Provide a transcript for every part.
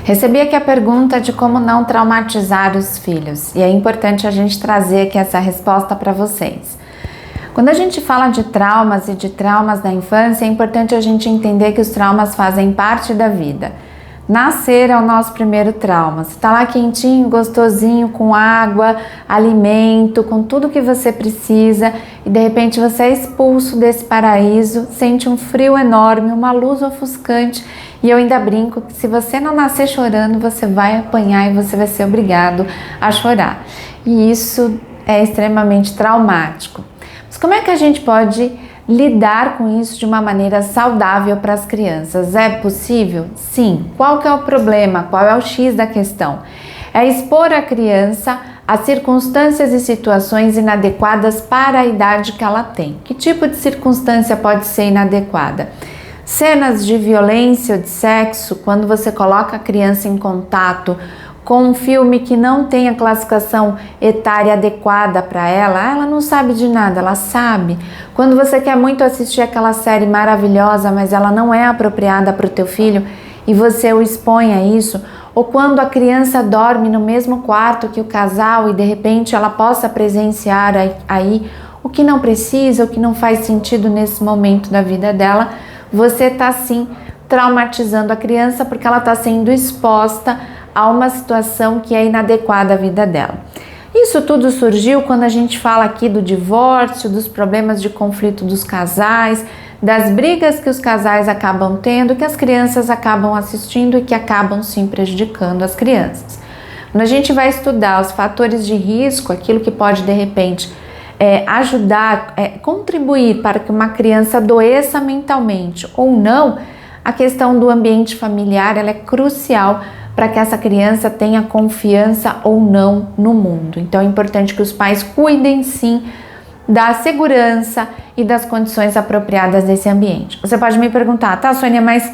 Recebi aqui a pergunta de como não traumatizar os filhos e é importante a gente trazer aqui essa resposta para vocês. Quando a gente fala de traumas e de traumas da infância, é importante a gente entender que os traumas fazem parte da vida. Nascer é o nosso primeiro trauma. Você está lá quentinho, gostosinho, com água, alimento, com tudo que você precisa e de repente você é expulso desse paraíso, sente um frio enorme, uma luz ofuscante e eu ainda brinco que se você não nascer chorando, você vai apanhar e você vai ser obrigado a chorar. E isso é extremamente traumático. Mas como é que a gente pode lidar com isso de uma maneira saudável para as crianças? É possível? Sim. Qual que é o problema? Qual é o X da questão? É expor a criança a circunstâncias e situações inadequadas para a idade que ela tem. Que tipo de circunstância pode ser inadequada? Cenas de violência ou de sexo, quando você coloca a criança em contato com um filme que não tem a classificação etária adequada para ela não sabe de nada, ela sabe. Quando você quer muito assistir aquela série maravilhosa, mas ela não é apropriada para o teu filho e você o expõe a isso, ou quando a criança dorme no mesmo quarto que o casal e de repente ela possa presenciar aí o que não precisa, o que não faz sentido nesse momento da vida dela, você está sim traumatizando a criança porque ela está sendo exposta a uma situação que é inadequada à vida dela. Isso tudo surgiu quando a gente fala aqui do divórcio, dos problemas de conflito dos casais, das brigas que os casais acabam tendo, que as crianças acabam assistindo e que acabam sim prejudicando as crianças. Quando a gente vai estudar os fatores de risco, aquilo que pode de repente ajudar, contribuir para que uma criança adoeça mentalmente ou não, a questão do ambiente familiar ela é crucial para que essa criança tenha confiança ou não no mundo. Então é importante que os pais cuidem sim da segurança e das condições apropriadas desse ambiente. Você pode me perguntar, tá, Sônia, mas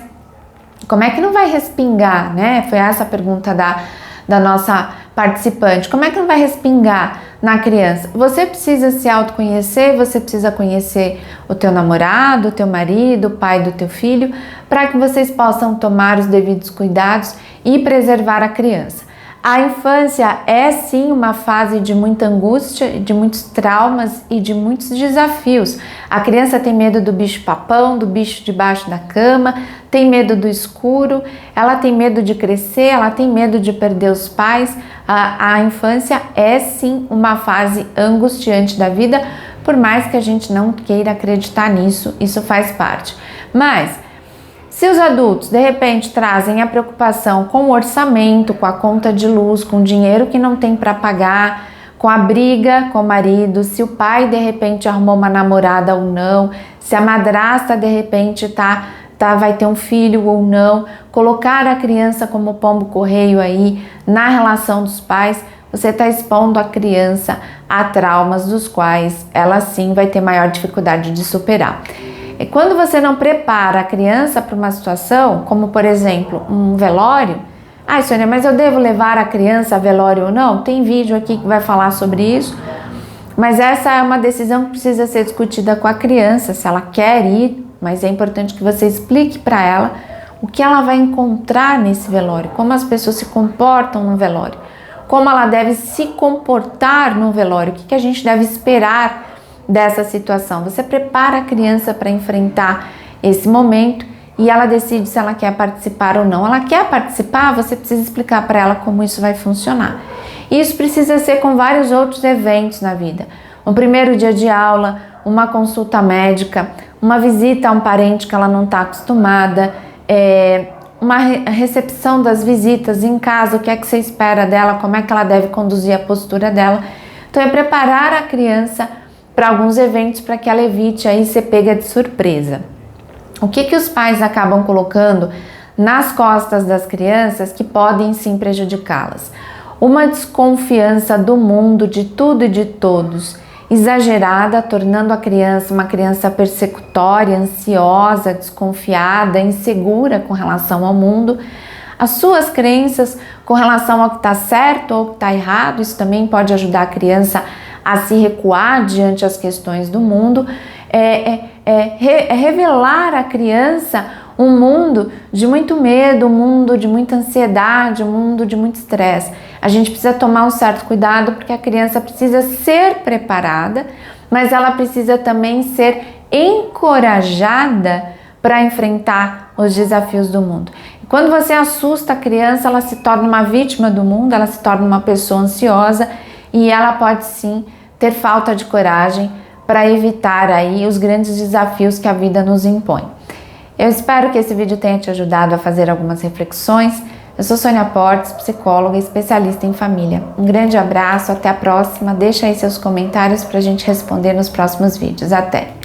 como é que não vai respingar, né? Foi essa a pergunta da nossa participante. Como é que não vai respingar na criança? Você precisa se autoconhecer, você precisa conhecer o teu namorado, o teu marido, o pai do teu filho, para que vocês possam tomar os devidos cuidados e preservar a criança. A infância é sim uma fase de muita angústia, de muitos traumas e de muitos desafios. A criança tem medo do bicho papão, do bicho debaixo da cama, tem medo do escuro, ela tem medo de crescer, ela tem medo de perder os pais. A infância é sim uma fase angustiante da vida, por mais que a gente não queira acreditar nisso, isso faz parte. Mas se os adultos de repente trazem a preocupação com o orçamento, com a conta de luz, com o dinheiro que não tem para pagar, com a briga com o marido, se o pai de repente arrumou uma namorada ou não, se a madrasta de repente vai ter um filho ou não, colocar a criança como pombo correio aí na relação dos pais, você está expondo a criança a traumas dos quais ela sim vai ter maior dificuldade de superar. E quando você não prepara a criança para uma situação, como por exemplo um velório, Sônia, mas eu devo levar a criança a velório ou não? Tem vídeo aqui que vai falar sobre isso, mas essa é uma decisão que precisa ser discutida com a criança, se ela quer ir, mas é importante que você explique para ela o que ela vai encontrar nesse velório, como as pessoas se comportam no velório, como ela deve se comportar no velório, o que a gente deve esperar dessa situação. Você prepara a criança para enfrentar esse momento e ela decide se ela quer participar ou não. Ela quer participar, você precisa explicar para ela como isso vai funcionar. Isso precisa ser com vários outros eventos na vida. Um primeiro dia de aula, uma consulta médica, uma visita a um parente que ela não está acostumada, uma recepção das visitas em casa, o que é que você espera dela, como é que ela deve conduzir a postura dela. Então é preparar a criança para alguns eventos para que ela evite aí ser pega de surpresa. O que os pais acabam colocando nas costas das crianças que podem sim prejudicá-las? Uma desconfiança do mundo, de tudo e de todos, exagerada, tornando a criança uma criança persecutória, ansiosa, desconfiada, insegura com relação ao mundo. As suas crenças com relação ao que está certo ou que está errado, isso também pode ajudar a criança a se recuar diante as questões do mundo, revelar à criança um mundo de muito medo, um mundo de muita ansiedade, um mundo de muito estresse. A gente precisa tomar um certo cuidado porque a criança precisa ser preparada, mas ela precisa também ser encorajada para enfrentar os desafios do mundo. Quando você assusta a criança, ela se torna uma vítima do mundo, ela se torna uma pessoa ansiosa e ela pode sim ter falta de coragem para evitar aí os grandes desafios que a vida nos impõe. Eu espero que esse vídeo tenha te ajudado a fazer algumas reflexões. Eu sou Sônia Portes, psicóloga e especialista em família. Um grande abraço, até a próxima. Deixa aí seus comentários para a gente responder nos próximos vídeos. Até!